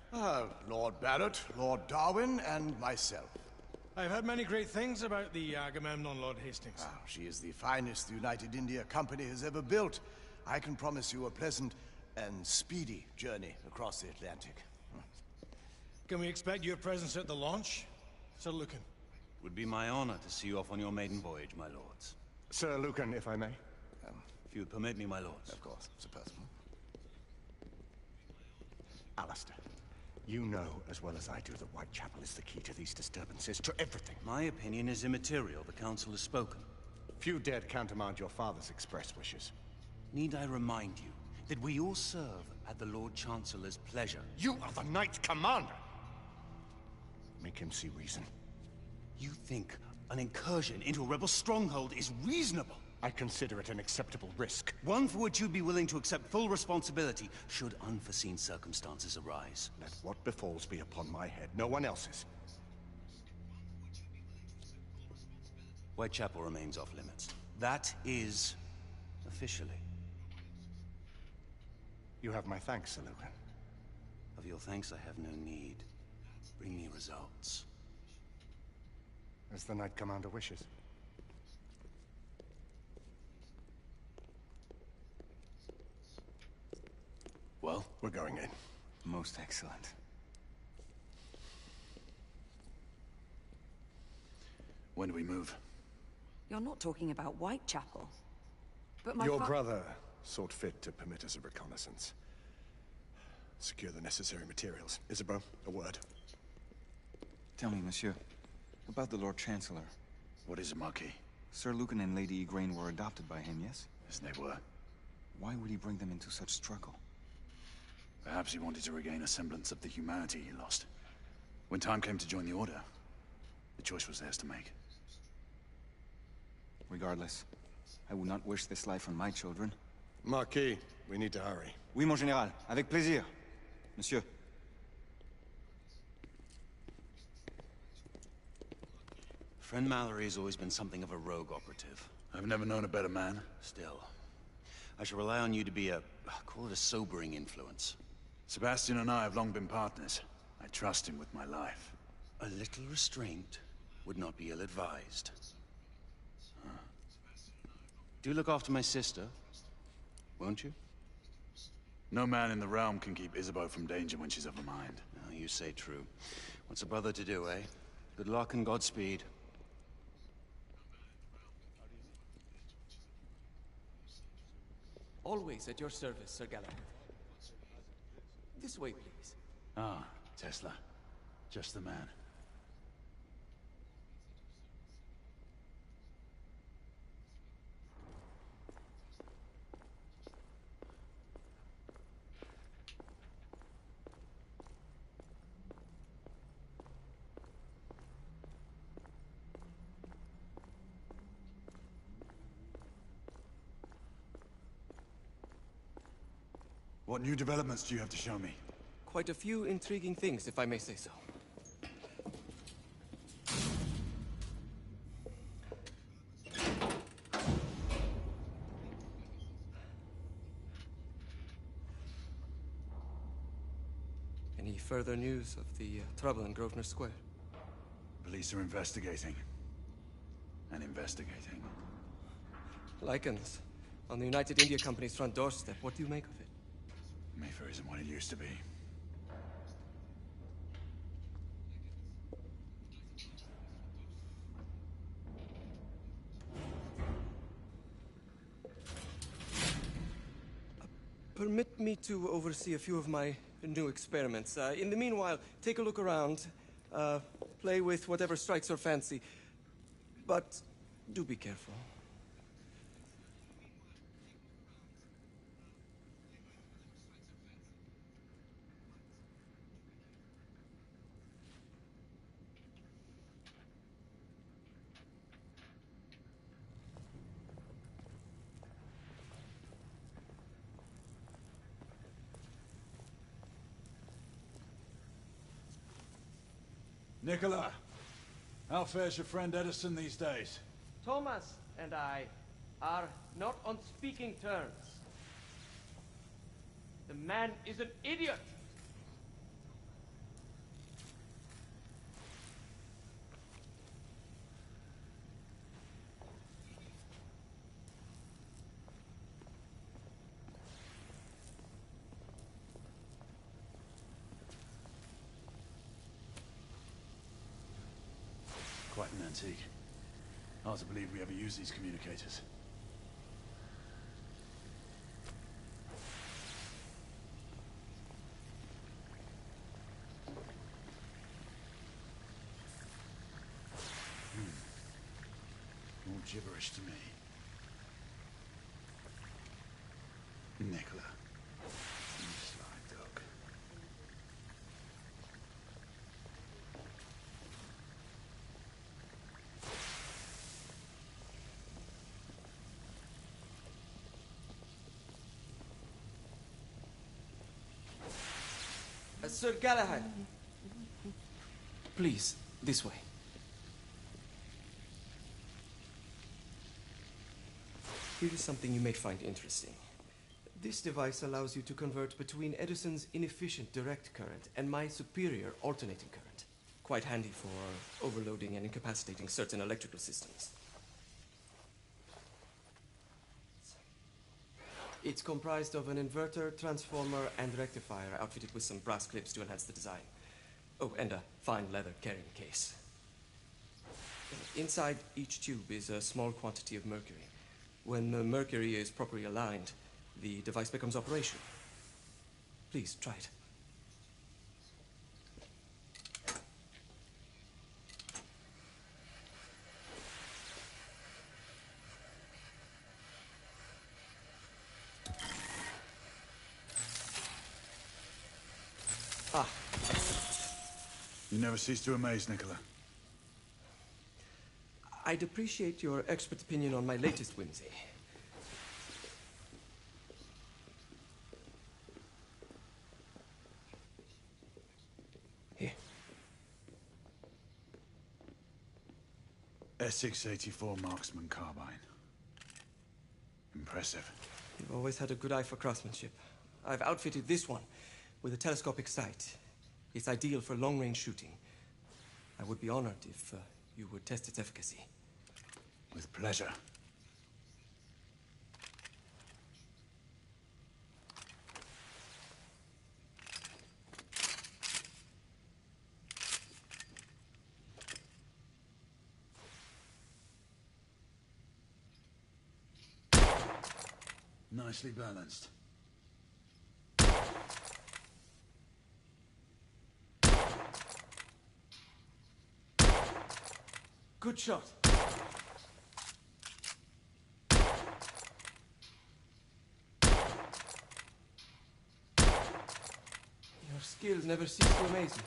Lord Barrett, Lord Darwin, and myself. I've heard many great things about the Agamemnon, Lord Hastings. She is the finest the United India Company has ever built. I can promise you a pleasant and speedy journey across the Atlantic. Can we expect your presence at the launch, Sir Lucan? Would be my honor to see you off on your maiden voyage, my lords. Sir Lucan, if I may? If you would permit me, my lords. Of course, Sir Percival. Alistair, you know as well as I do that Whitechapel is the key to these disturbances, to everything. My opinion is immaterial. The Council has spoken. Few dared countermand your father's express wishes. Need I remind you that we all serve at the Lord Chancellor's pleasure? You are the Knight Commander! Make him see reason. You think an incursion into a rebel stronghold is reasonable? I consider it an acceptable risk. One for which you'd be willing to accept full responsibility should unforeseen circumstances arise. Let what befalls be upon my head, no one else's. Whitechapel remains off limits. That is officially. You have my thanks, Sir Lucan. Of your thanks I have no need. Bring me results. As the Knight Commander wishes. Well, we're going in. Most excellent. When do we move? You're not talking about Whitechapel. But my Your brother sought fit to permit us a reconnaissance. Secure the necessary materials. Isabeau, a word. Tell me, monsieur, about the Lord Chancellor. What is it, Marquis? Sir Lucan and Lady Igraine were adopted by him, yes? Yes, they were. Why would he bring them into such struggle? Perhaps he wanted to regain a semblance of the humanity he lost. When time came to join the Order, the choice was theirs to make. Regardless, I would not wish this life on my children. Marquis, we need to hurry. Oui, mon général. Avec plaisir. Monsieur. Friend Mallory has always been something of a rogue operative. I've never known a better man. Still, I shall rely on you to be call it a sobering influence. Sebastian and I have long been partners. I trust him with my life. A little restraint would not be ill-advised. Do look after my sister, won't you? No man in the realm can keep Isabeau from danger when she's of a mind. Oh, you say true. What's a brother to do, eh? Good luck and Godspeed. Always at your service, Sir Galahad. This way, please. Ah, Tesla. Just the man. What new developments do you have to show me? Quite a few intriguing things, if I may say so. Any further news of the trouble in Grosvenor Square? Police are investigating. And investigating. Lycans, on the United India Company's front doorstep. What do you make of it? Mayfair isn't what it used to be. Permit me to oversee a few of my new experiments. In the meanwhile, take a look around. Play with whatever strikes your fancy. But do be careful. Nicola, how fares your friend Edison these days? Thomas and I are not on speaking terms. The man is an idiot. Quite an antique. Hard to believe we ever use these communicators. All gibberish to me. Nicola. You sly dog. Sir Galahad. Please, this way. Here is something you may find interesting. This device allows you to convert between Edison's inefficient direct current and my superior alternating current. Quite handy for overloading and incapacitating certain electrical systems. It's comprised of an inverter, transformer, and rectifier outfitted with some brass clips to enhance the design. Oh, and a fine leather carrying case. Inside each tube is a small quantity of mercury. When the mercury is properly aligned, the device becomes operational. Please, try it. Ah. You never cease to amaze, Nicola. I'd appreciate your expert opinion on my latest whimsy. Here. S684 Marksman Carbine. Impressive. You've always had a good eye for craftsmanship. I've outfitted this one with a telescopic sight. It's ideal for long-range shooting. I would be honored if you would test its efficacy. With pleasure. Nicely balanced. Good shot. Your skills never cease to amaze me.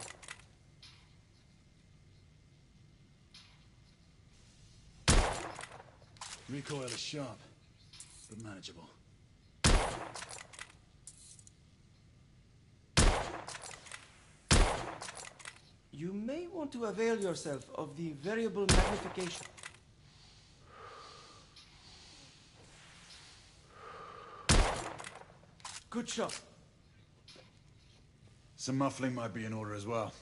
Recoil is sharp, but manageable. You may want to avail yourself of the variable magnification. Good shot. Some muffling might be in order as well.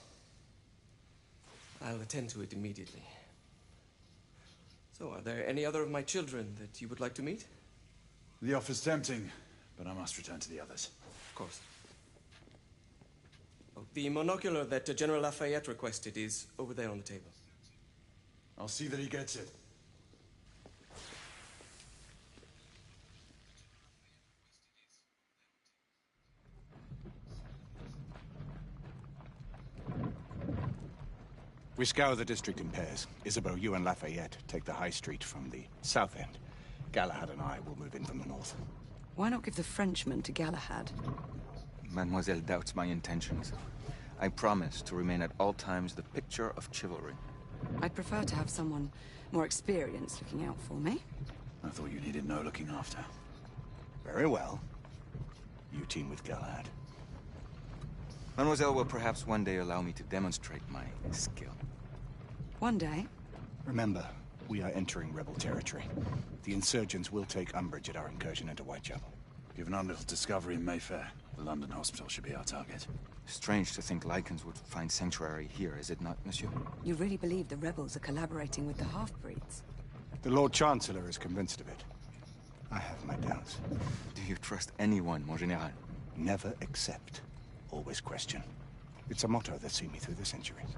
I'll attend to it immediately. So, are there any other of my children that you would like to meet? The offer's tempting, but I must return to the others. Of course. Oh, the monocular that General Lafayette requested is over there on the table. I'll see that he gets it. We scour the district in pairs. Isabeau, you and Lafayette take the high street from the south end. Galahad and I will move in from the north. Why not give the Frenchman to Galahad? Mademoiselle doubts my intentions. I promise to remain at all times the picture of chivalry. I'd prefer to have someone more experienced looking out for me. I thought you needed no looking after. Very well. You team with Galahad. Mademoiselle will perhaps one day allow me to demonstrate my skill. One day? Remember, we are entering rebel territory. The insurgents will take umbrage at our incursion into Whitechapel. Given our little discovery in Mayfair, the London hospital should be our target. Strange to think Lycans would find sanctuary here, is it not, monsieur? You really believe the rebels are collaborating with the half-breeds? The Lord Chancellor is convinced of it. I have my doubts. Do you trust anyone, mon général? Never accept. Always question. It's a motto that's seen me through the centuries.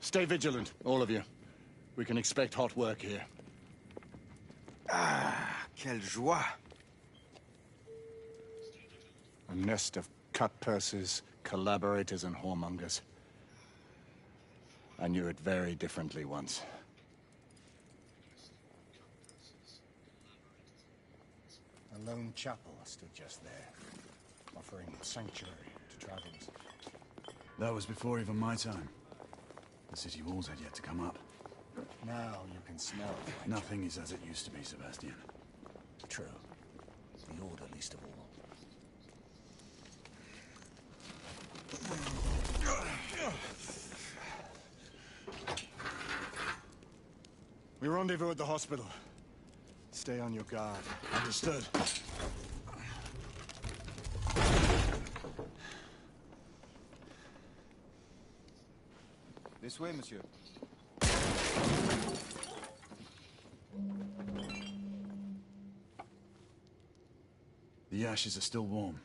Stay vigilant, all of you. We can expect hot work here. Ah, quelle joie! A nest of cut-purses, collaborators, and whoremongers. I knew it very differently once. A lone chapel stood just there, offering sanctuary to travelers. That was before even my time. The city walls had yet to come up. Now you can smell it. Nothing is as it used to be, Sebastian. True. The Order least of all. We rendezvous at the hospital. Stay on your guard. Understood. This way, monsieur. The ashes are still warm.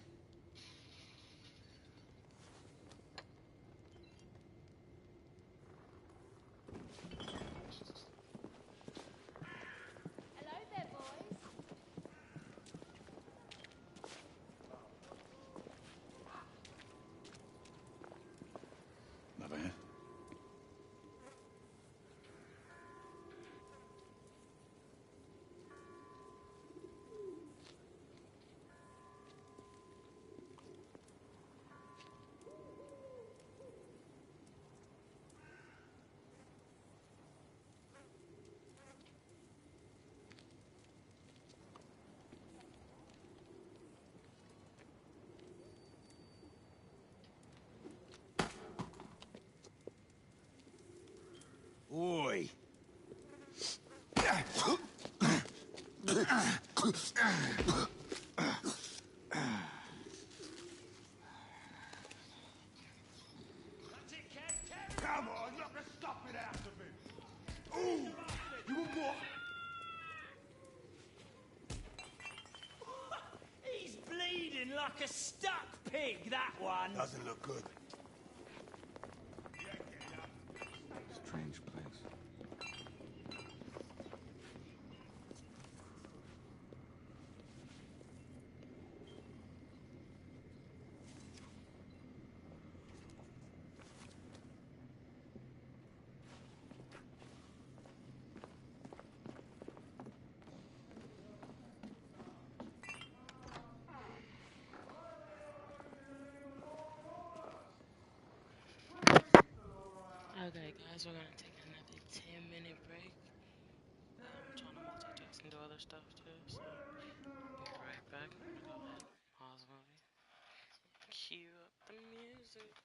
Oi! Come on, knock the stuffing out of him! Ooh! You want what? He's bleeding like a stuck pig, that one! Doesn't look good. Strange place. Okay, guys, we're gonna take another 10-minute break. I'm trying to multitask and do other stuff too, so I'll be right back. I'm gonna go ahead and pause the movie. Cue up the music.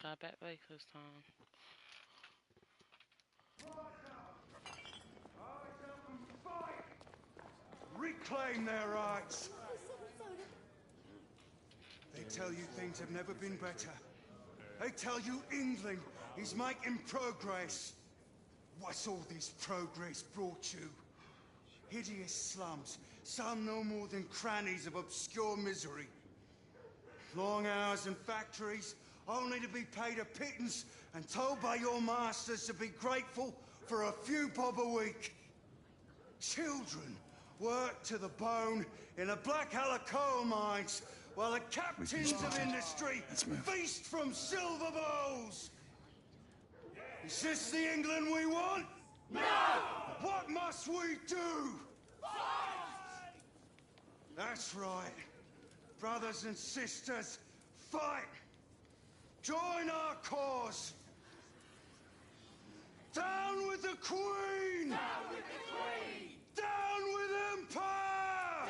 Got back way this time. Reclaim their rights. They tell you things have never been better. They tell you England is making progress. What's all this progress brought you? Hideous slums, some no more than crannies of obscure misery. Long hours in factories, only to be paid a pittance and told by your masters to be grateful for a few bob a week. Children work to the bone in the Blackhallow coal mines, while the captains of industry feast from silver bowls. Is this the England we want? No! What must we do? Fight! That's right. Brothers and sisters, fight! Join our cause! Down with the Queen! Down with the Queen! Down with Empire!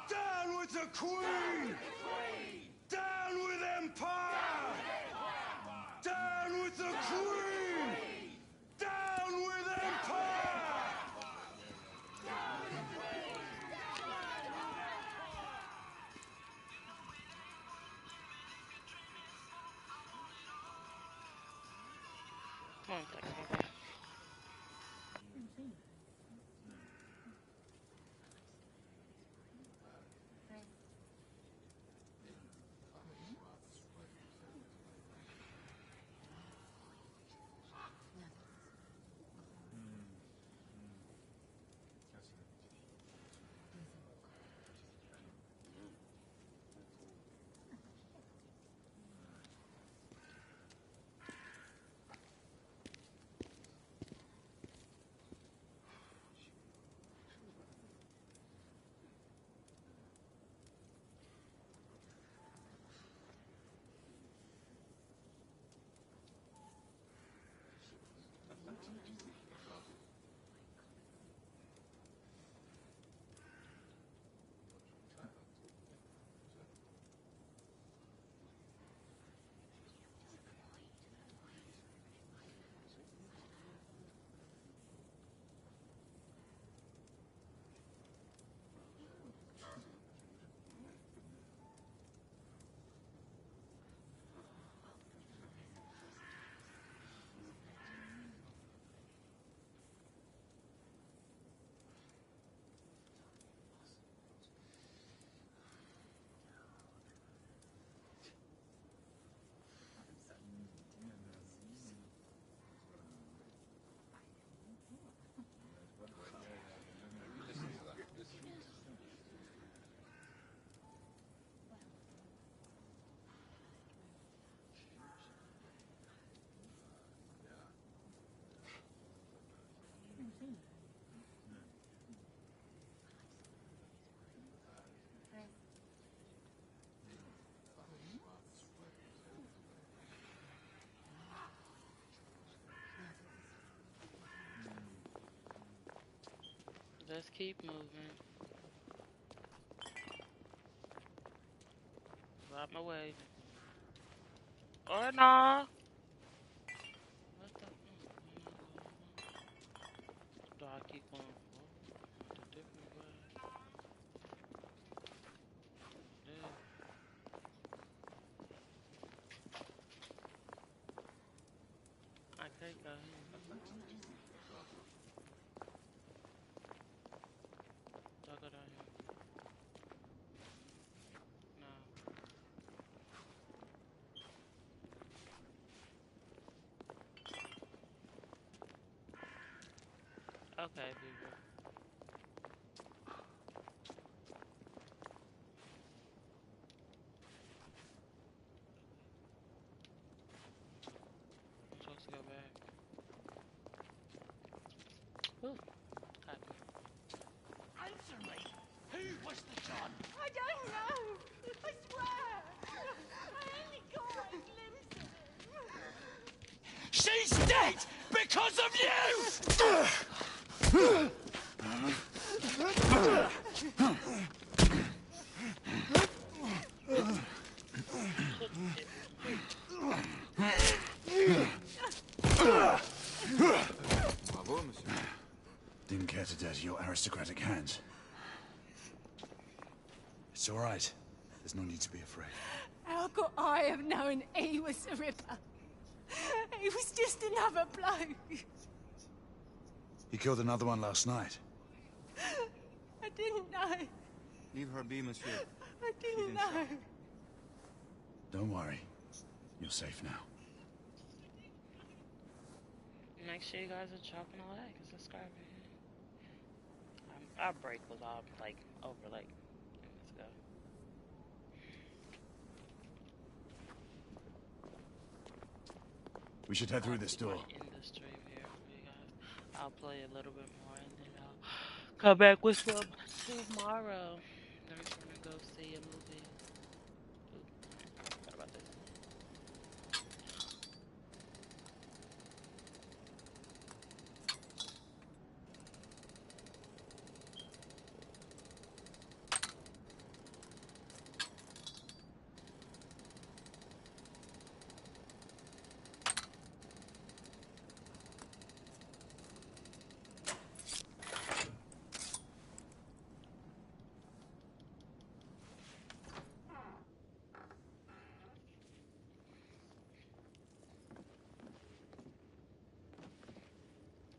Down with Empire! Down with the Queen! Down with Empire! Down with the Queen! Down with Empire! Come on, Dr. Let's keep moving. Out my way. Or nah. What the? Do I keep going a different way? Yeah. I can't go here. Do I go down here? No. Okay, people. I'm supposed to go back. Ooh, happy. Answer me! Who was the John? I don't know. I swear. I only got his limbs in him. She's dead because of you! Bravo, monsieur. Didn't care to dirty your aristocratic hands. It's all right. There's no need to be afraid. How could I have known he was the Ripper? He was just another bloke. He killed another one last night. I didn't know. Leave her be, monsieur. I didn't know. Don't worry. You're safe now. Make sure you guys are chopping a like and subscribing. Our break was all like over like minutes ago. We should head through this door. In the stream here for you guys. I'll play a little bit more and then I'll come back with some tomorrow. Then we're gonna go see a movie. Ooh, forgot about this.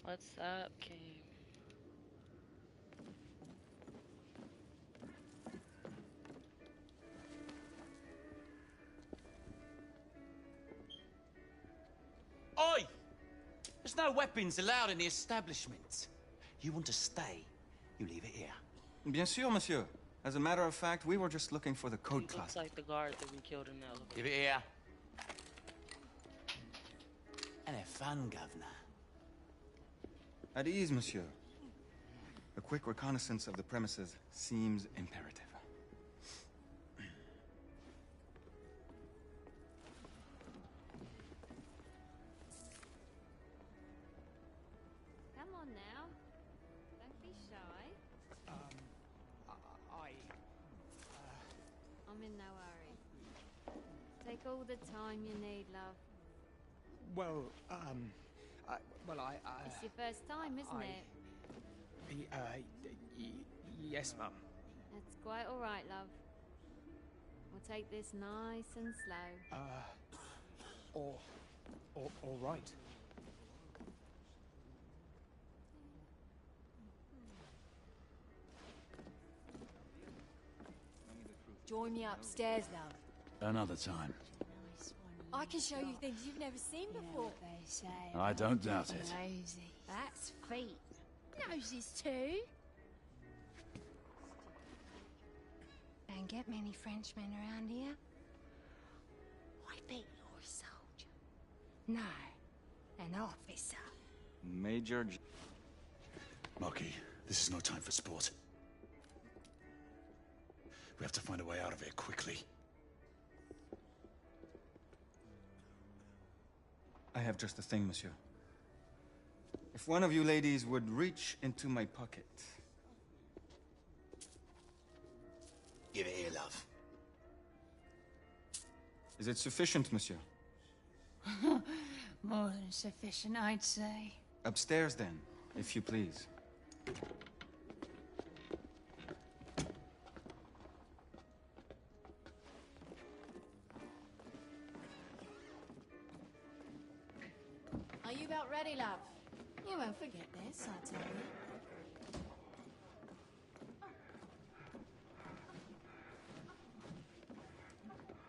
What's up, King? Oi! There's no weapons allowed in the establishment. You want to stay, you leave it here. Bien sûr, monsieur. As a matter of fact, we were just looking for the code Looks class. like the guard that we killed in the elevator. Give it here. And have fun, governor. At ease, monsieur. A quick reconnaissance of the premises seems imperative. Come on now. Don't be shy. I'm in no hurry. Take all the time you need, love. Well, It's your first time, isn't it? Yes, Mum. That's quite all right, love. We'll take this nice and slow. All right. Join me upstairs, love. Another time. I can show you things you've never seen before. I don't doubt it. Nosy. That's feet. Noses too. Don't get many Frenchmen around here. I bet you're a soldier. No, an officer. Major... Marquis, this is no time for sport. We have to find a way out of here quickly. I have just the thing, monsieur. If one of you ladies would reach into my pocket. Give it here, love. Is it sufficient, monsieur? More than sufficient, I'd say. Upstairs, then, if you please. Are you about ready, love? You won't forget this, I tell you.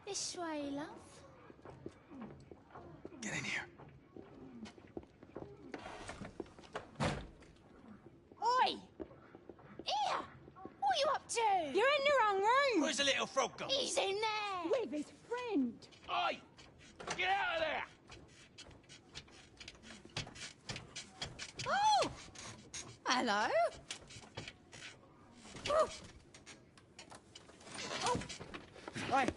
This way, love. Get in here. Oi! Here! What are you up to? You're in the wrong room! Where's the little frog gone? He's in there! With his friend! Oi! Get out of there! Oh! Hello? Oh! Right!